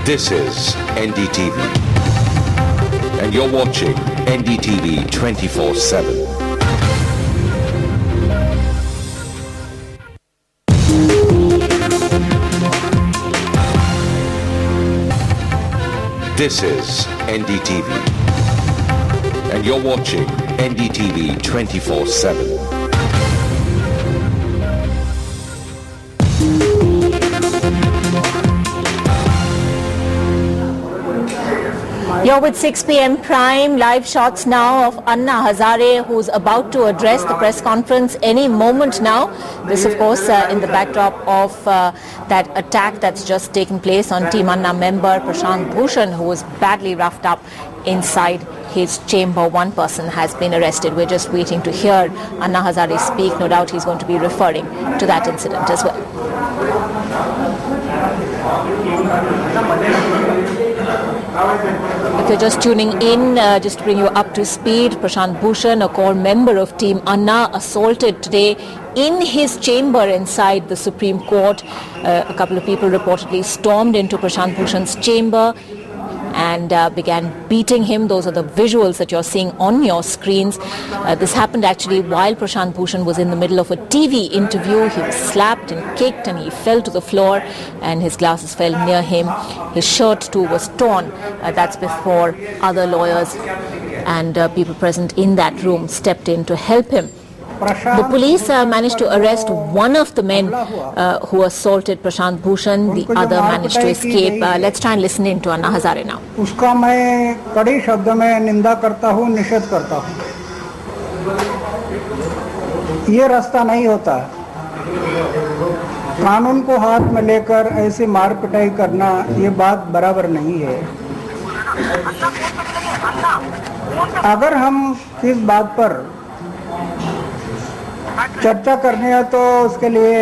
This is NDTV, and you're watching NDTV 24/7. This is NDTV, and you're watching NDTV 24/7. You're with 6 p.m. Prime. Live shots now of Anna Hazare, who's about to address the press conference any moment now. This, of course, in the backdrop of that attack that's just taken place on Team Anna member Prashant Bhushan, who was badly roughed up inside his chamber. One person has been arrested. We're just waiting to hear Anna Hazare speak. No doubt he's going to be referring to that incident as well. If you're just tuning in, just to bring you up to speed, Prashant Bhushan, a core member of Team Anna, assaulted today in his chamber inside the Supreme Court. A couple of people reportedly stormed into Prashant Bhushan's chamber and began beating him. Those are the visuals that you're seeing on your screens. This happened actually while Prashant Bhushan was in the middle of a TV interview. He was slapped and kicked and he fell to the floor and his glasses fell near him. His shirt too was torn. That's before other lawyers and people present in that room stepped in to help him. The police managed to arrest one of the men who assaulted Prashant Bhushan. The other managed to escape. Let's try and listen in to Anna Hazare now. उसका मैं कड़ी शब्द में निंदा करता हूँ, निषेध करता हूँ। ये रास्ता नहीं होता। कानून को हाथ में लेकर ऐसी मार पिटाई करना, ये बात बराबर नहीं है। अगर हम इस बात पर चर्चा करनी है तो उसके लिए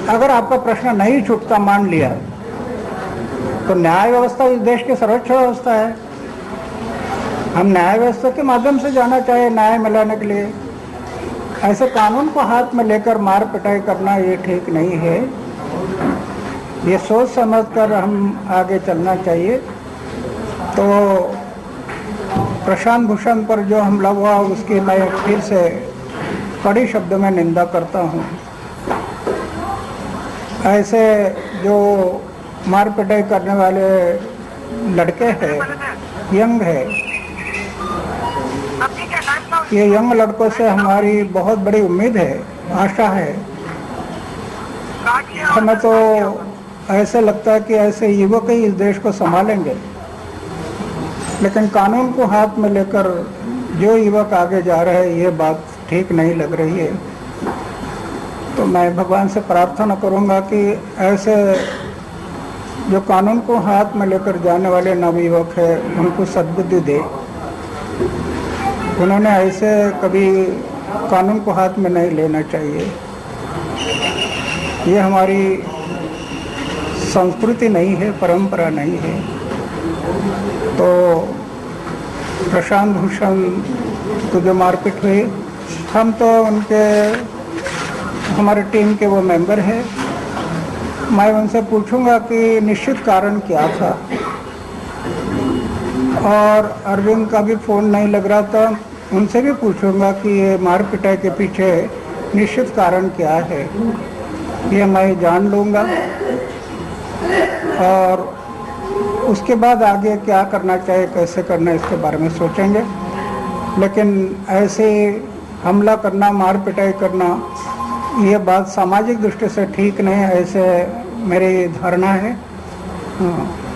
अगर आपका प्रश्न नहीं छूटता मान लिया तो न्याय व्यवस्था इस देश की सर्वोच्च व्यवस्था है। हम न्याय व्यवस्था के माध्यम से जाना चाहिए न्याय मिलाने के लिए। ऐसे कानून को हाथ में लेकर मार पिटाई करना ये ठीक नहीं है। ये सोच समझ कर हम आगे चलना चाहिए। तो प्रशांत भूषण पर जो हमला हुआ उसकी मैं फिर से कड़ी शब्द में निंदा करता हूँ। ऐसे जो मार पिटाई करने वाले लड़के हैं, यंग है, ये यंग लड़कों से हमारी बहुत बड़ी उम्मीद है, आशा है। हमें तो ऐसे लगता है कि ऐसे युवक ही इस देश को संभालेंगे, लेकिन कानून को हाथ में लेकर जो युवक आगे जा रहे हैं ये बात ठीक नहीं लग रही है। तो मैं भगवान से प्रार्थना करूंगा कि ऐसे जो कानून को हाथ में लेकर जाने वाले नवयुवक हैं उनको सद्बुद्धि दे। उन्होंने ऐसे कभी कानून को हाथ में नहीं लेना चाहिए। ये हमारी संस्कृति नहीं है, परंपरा नहीं है। तो प्रशांत भूषण को जो मारपीट हुई, हम तो उनके हमारे टीम के वो मेंबर हैं। मैं उनसे पूछूंगा कि निश्चित कारण क्या था, और अरविंद का भी फ़ोन नहीं लग रहा था, उनसे भी पूछूंगा कि ये मार पिटाई के पीछे निश्चित कारण क्या है। ये मैं जान लूँगा और उसके बाद आगे क्या करना चाहिए, कैसे करना, इसके बारे में सोचेंगे। लेकिन ऐसे हमला करना, मार पिटाई करना, ये बात सामाजिक दृष्टि से ठीक नहीं है, ऐसे मेरी धारणा है।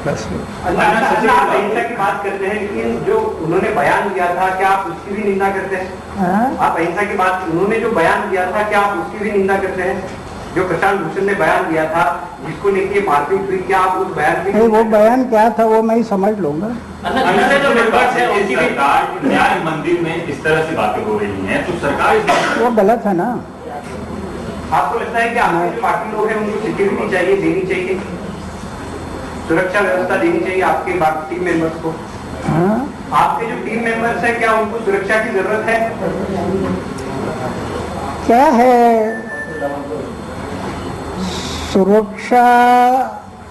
बस अहिंसा की बात करते हैं, लेकिन जो उन्होंने बयान दिया था क्या आप उसकी भी निंदा करते हैं? आप अहिंसा की बात, उन्होंने जो बयान दिया था क्या आप उसकी भी निंदा करते हैं? जो प्रशांत भूषण ने बयान दिया था जिसको लेके मारपीट हुई, क्या आप उस बयान की? वो बयान क्या था वो मैं समझ लूंगा। जो मेंबर्स हैं उनकी भी न्याय मंदिर में इस तरह से बातें हो रही हैं तो सरकार वो गलत है ना। आपको लगता है कि आपके जो बाकी लोग हैं उनको सिक्योरिटी चाहिए, देनी चाहिए, सुरक्षा व्यवस्था देनी चाहिए आपके बाकी टीम मेंबर्स को? आपके जो टीम मेंबर्स हैं क्या उनको सुरक्षा की जरूरत है? क्या है सुरक्षा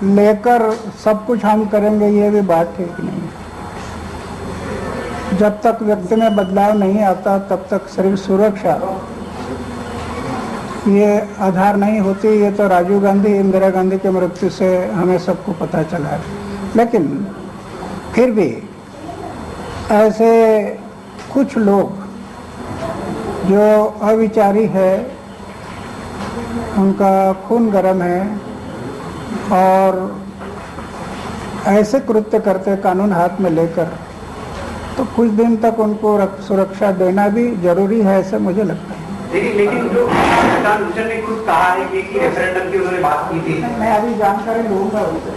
लेकर सब कुछ हम करेंगे, ये भी बात ठीक नहीं है। जब तक व्यक्ति में बदलाव नहीं आता तब तक सिर्फ सुरक्षा ये आधार नहीं होती। ये तो राजीव गांधी, इंदिरा गांधी के मृत्यु से हमें सबको पता चला है। लेकिन फिर भी ऐसे कुछ लोग जो अविचारी है, उनका खून गर्म है और ऐसे कृत्य करते कानून हाथ में लेकर, तो कुछ दिन तक उनको सुरक्षा देना भी जरूरी है, ऐसे मुझे लगता है। लेकिन जो प्रशांत भूषण ने खुद कहा है कि रेफरेंडम की उन्होंने बात की थी, मैं अभी जानकारी लूंगा उनसे।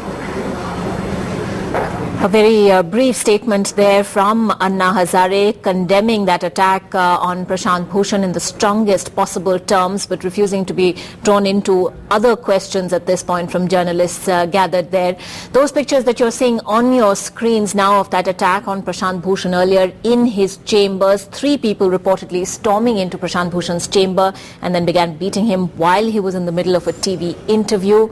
A very brief statement there from Anna Hazare condemning that attack on Prashant Bhushan in the strongest possible terms, but refusing to be drawn into other questions at this point from journalists gathered there. Those pictures that you're seeing on your screens now of that attack on Prashant Bhushan earlier in his chambers, 3 people reportedly storming into Prashant Bhushan's chamber and then began beating him while he was in the middle of a TV interview.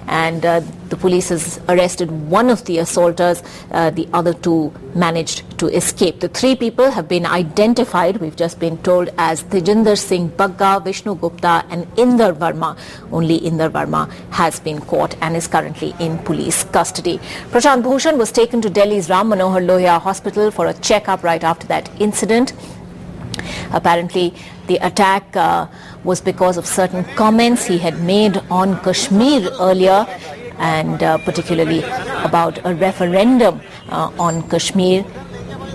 And the police has arrested one of the assaulters. The other 2 managed to escape. The 3 people have been identified, we've just been told, as Tejinder Singh Bagga, Vishnu Gupta and Inder Verma. Only Inder Verma has been caught and is currently in police custody. Prashant Bhushan was taken to Delhi's Ram Manohar Lohia Hospital for a checkup right after that incident. Apparently, the attack was because of certain comments he had made on Kashmir earlier, and particularly about a referendum on Kashmir.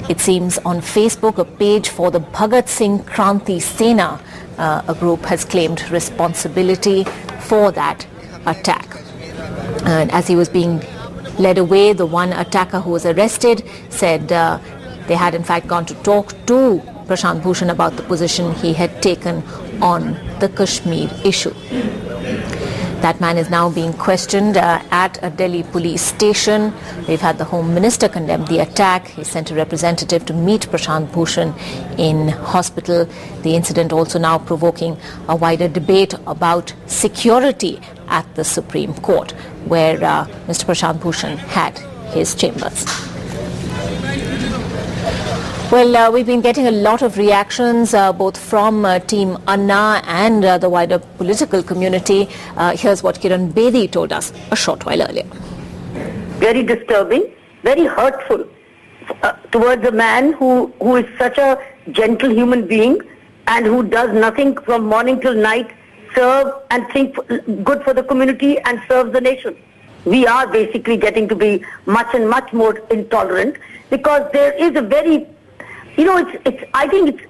It seems on Facebook, a page for the Bhagat Singh Kranti Sena, a group has claimed responsibility for that attack. And as he was being led away, the one attacker who was arrested said they had in fact gone to talk to Prashant Bhushan about the position he had taken on the Kashmir issue. That man is now being questioned at a Delhi police station. We've had the Home Minister condemn the attack. He sent a representative to meet Prashant Bhushan in hospital. The incident also now provoking a wider debate about security at the Supreme Court, where Mr. Prashant Bhushan had his chambers. Well, we've been getting a lot of reactions both from Team Anna and the wider political community. Here's what Kiran Bedi told us a short while earlier. Very disturbing, very hurtful towards a man who is such a gentle human being and who does nothing from morning till night, serve and think good for the community and serve the nation. We are basically getting to be much and much more intolerant because there is a very, I think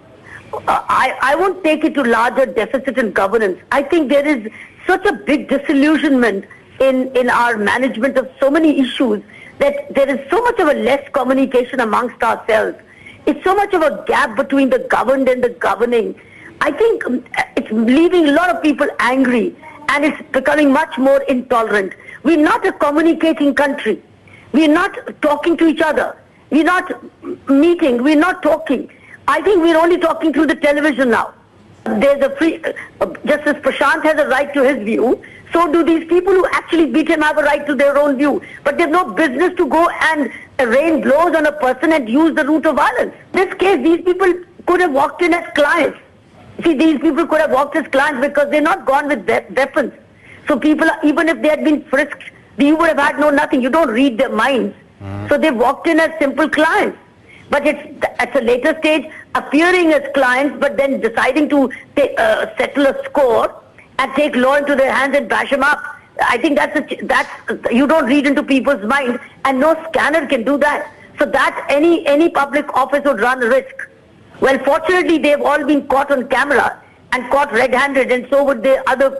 I won't take it to larger deficit in governance. I think there is such a big disillusionment in our management of so many issues that there is so much of a less communication amongst ourselves. It's so much of a gap between the governed and the governing. I think it's leaving a lot of people angry and it's becoming much more intolerant. We're not a communicating country. We're not talking to each other. We're not meeting. We're not talking. I think we're only talking through the television now. There's a free, just as Prashant has a right to his view, so do these people who actually beat him have a right to their own view. But there's no business to go and rain blows on a person and use the route of violence. In this case, these people could have walked in as clients. See, these people could have walked as clients because they're not gone with weapons. So people, even if they had been frisked, you would have had nothing. You don't read their minds. So they walked in as simple clients. But it's at a later stage appearing as clients, but then deciding to settle a score and take law into their hands and bash them up. I think that's you don't read into people's minds, and no scanner can do that. So that any public office would run a risk. Well, fortunately, they've all been caught on camera and caught red-handed, and so would their other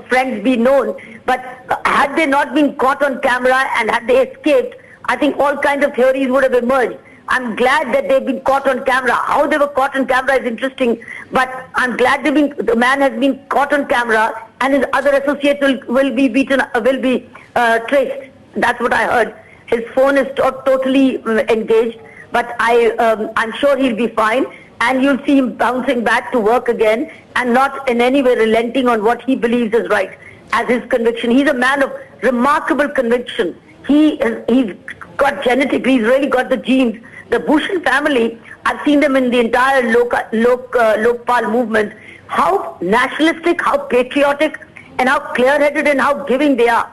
friends be known. But had they not been caught on camera and had they escaped, I think all kinds of theories would have emerged. I'm glad that they've been caught on camera. How they were caught on camera is interesting, but I'm glad the man has been caught on camera and his other associates will be traced. That's what I heard. His phone is totally engaged, but I'm sure he'll be fine, and you'll see him bouncing back to work again and not in any way relenting on what he believes is right. as his conviction. He's a man of remarkable conviction. He's got genetics, he's really got the genes. The Bhushan family, I've seen them in the entire Lokpal movement, how nationalistic, how patriotic, and how clear-headed and how giving they are.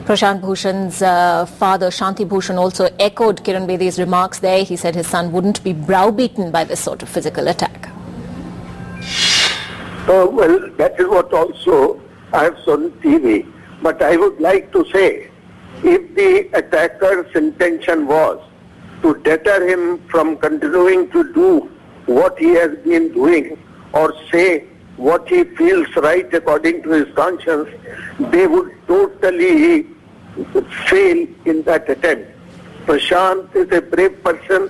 Prashant Bhushan's father, Shanti Bhushan, also echoed Kiran Bedi's remarks there. He said his son wouldn't be browbeaten by this sort of physical attack. Well, that is what also I have seen on TV. But I would like to say, if the attacker's intention was to deter him from continuing to do what he has been doing or say what he feels right according to his conscience, they would totally fail in that attempt. Prashant is a brave person.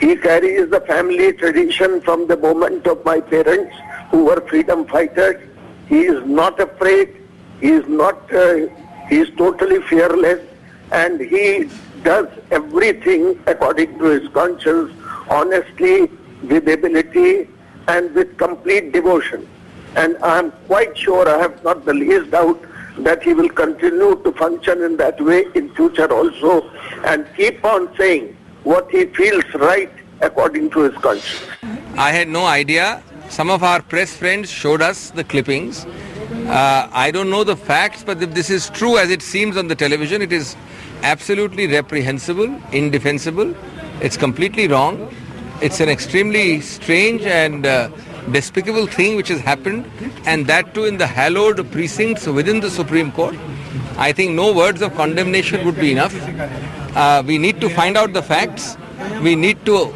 He carries the family tradition from the moment of my parents who were freedom fighters. He is not afraid. He is totally fearless, and he does everything according to his conscience, honestly, with ability, and with complete devotion. And I am quite sure, I have not the least doubt, that he will continue to function in that way in future also, and keep on saying what he feels right according to his conscience. I had no idea. Some of our press friends showed us the clippings. I don't know the facts, but if this is true as it seems on the television, it is absolutely reprehensible, indefensible. It's completely wrong. It's an extremely strange and despicable thing which has happened, and that too in the hallowed precincts within the Supreme Court. I think no words of condemnation would be enough. We need to find out the facts. We need to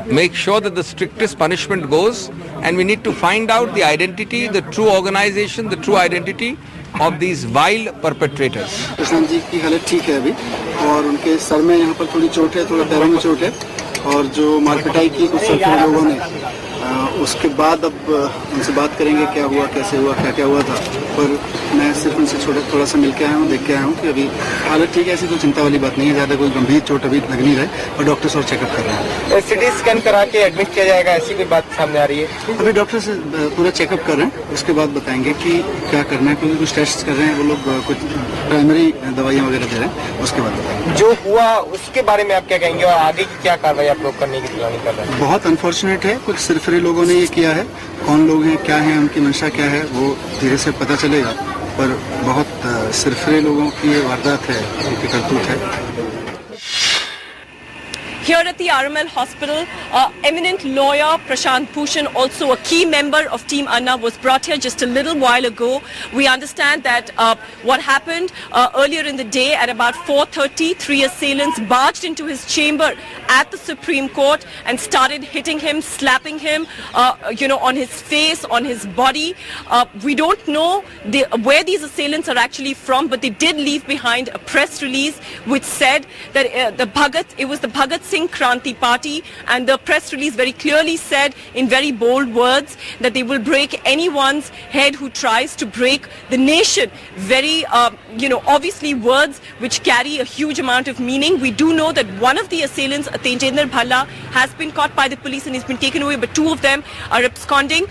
make sure that the strictest punishment goes, and we need to find out the identity, the true organization, the true identity of these vile perpetrators. Prashant ji की हालत ठीक है अभी, और उनके sir में यहाँ पर थोड़ी चोट है, थोड़ा पैरों में चोट है, और जो मारपिटाई की कुछ लोगों ने, उसके बाद अब उनसे बात करेंगे क्या हुआ, कैसे हुआ, क्या हुआ था। पर मैं सिर्फ उनसे थोड़ा सा मिल के आया हूँ, देख के आया हूँ कि अभी हालत ठीक है, ऐसी कोई चिंता वाली बात नहीं है, ज़्यादा कोई गंभीर चोट अभी लग नहीं रहा है, और डॉक्टर्स और चेकअप कर रहे हैं। सिटी स्कैन करा के एडमिट किया जाएगा, ऐसी कोई बात सामने आ रही है? अभी डॉक्टर से पूरा चेकअप कर रहे हैं, उसके बाद बताएंगे कि क्या करना है, क्योंकि कुछ टेस्ट कर रहे हैं वो लोग, कुछ प्राइमरी दवाइयाँ वगैरह दे रहे हैं, उसके बाद बताएंगे। जो हुआ उसके बारे में आप क्या कहेंगे, और आगे की क्या कार्रवाई आप लोग करने की तैयारी कर रहे हैं? बहुत अनफॉर्चुनेट है, कुछ सिरफिरे लोगों ने ये किया है। कौन लोग हैं, क्या है, उनकी मंशा क्या है, वो धीरे से पता चलेगा, पर बहुत सिरफिरे लोगों की वारदात है, उनकी करतूत है। Here at the RML Hospital, eminent lawyer Prashant Bhushan, also a key member of Team Anna, was brought here just a little while ago. We understand that what happened earlier in the day at about 4:30, 3 assailants barged into his chamber at the Supreme Court and started hitting him, slapping him, on his face, on his body. We don't know where these assailants are actually from, but they did leave behind a press release which said that it was the Bhagat Singh Kranti Party, and the press release very clearly said in very bold words that they will break anyone's head who tries to break the nation. Very, obviously words which carry a huge amount of meaning. We do know that one of the assailants, Tejendra Bhalla, has been caught by the police and he's been taken away, but 2 of them are absconding.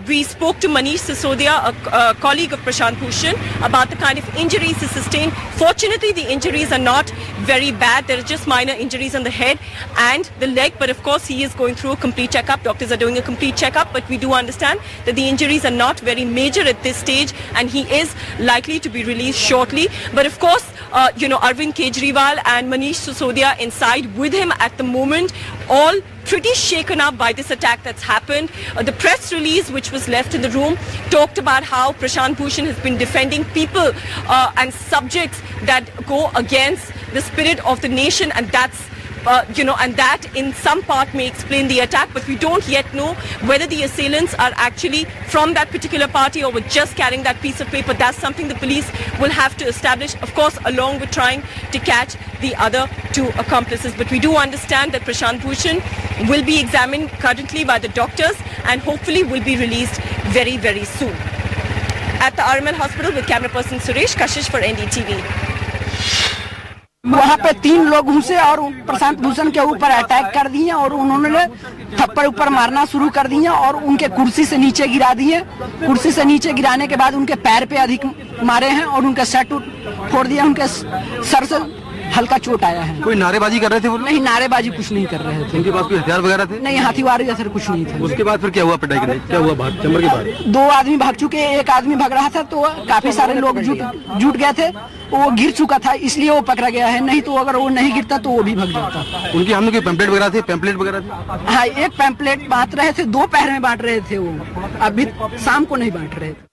We spoke to Manish Sisodia, a colleague of Prashant Bhushan, about the kind of injuries he sustained. Fortunately, the injuries are not very bad. There are just minor injuries on the head and the leg, but of course he is going through a complete checkup. Doctors are doing a complete checkup, but we do understand that the injuries are not very major at this stage and he is likely to be released shortly. But of course, Arvind Kejriwal and Manish Sisodia inside with him at the moment, all pretty shaken up by this attack that's happened. The press release which was left in the room talked about how Prashant Bhushan has been defending people and subjects that go against the spirit of the nation, and that's and that in some part may explain the attack, but we don't yet know whether the assailants are actually from that particular party or were just carrying that piece of paper. That's something the police will have to establish, of course, along with trying to catch the other 2 accomplices. But we do understand that Prashant Bhushan will be examined currently by the doctors and hopefully will be released very, very soon. At the RML Hospital with camera person Suresh Kashish for NDTV. वहाँ पे 3 लोग घुसे और प्रशांत भूषण के ऊपर attack कर दिए और उन्होंने थप्पड़ ऊपर मारना शुरू कर दिए और उनके कुर्सी से नीचे गिरा दिए। कुर्सी से नीचे गिराने के बाद उनके पैर पे अधिक मारे हैं और उनका शर्ट फोड़ दिया, उनके सर से हल्का चोट आया है। कोई नारेबाजी कर रहे थे वो लोग? नहीं, नारेबाजी कुछ नहीं कर रहे थे। उनके पास कोई हथियार वगैरह थे? नहीं, हथियार जैसे कुछ नहीं थे। उसके बाद फिर क्या हुआ? पिटाई के क्या हुआ बाहर चैम्बर के बाहर? 2 आदमी भाग चुके, 1 आदमी भाग रहा था, तो काफी सारे लोग जुट गए थे। वो गिर चुका था इसलिए वो पकड़ा गया है, नहीं तो अगर वो नहीं गिरता तो वो भी भाग जाता। उनके हमने कोई पैम्पलेट वगैरह थे? पैम्पलेट वगैरह थे? हाँ, 1 पैम्पलेट बांट रहे थे, 2 पहर में बांट रहे थे, वो अभी शाम को नहीं बांट रहे थे।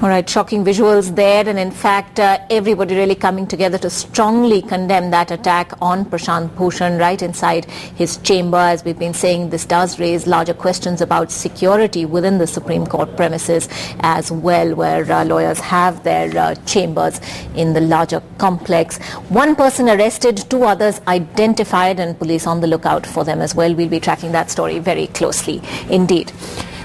All right, shocking visuals there, and in fact, everybody really coming together to strongly condemn that attack on Prashant Bhushan right inside his chamber. As we've been saying, this does raise larger questions about security within the Supreme Court premises as well, where lawyers have their chambers in the larger complex. 1 person arrested, 2 others identified, and police on the lookout for them as well. We'll be tracking that story very closely indeed.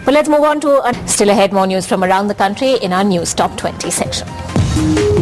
Well, let's move on to still ahead, more news from around the country in our News Top 20 section.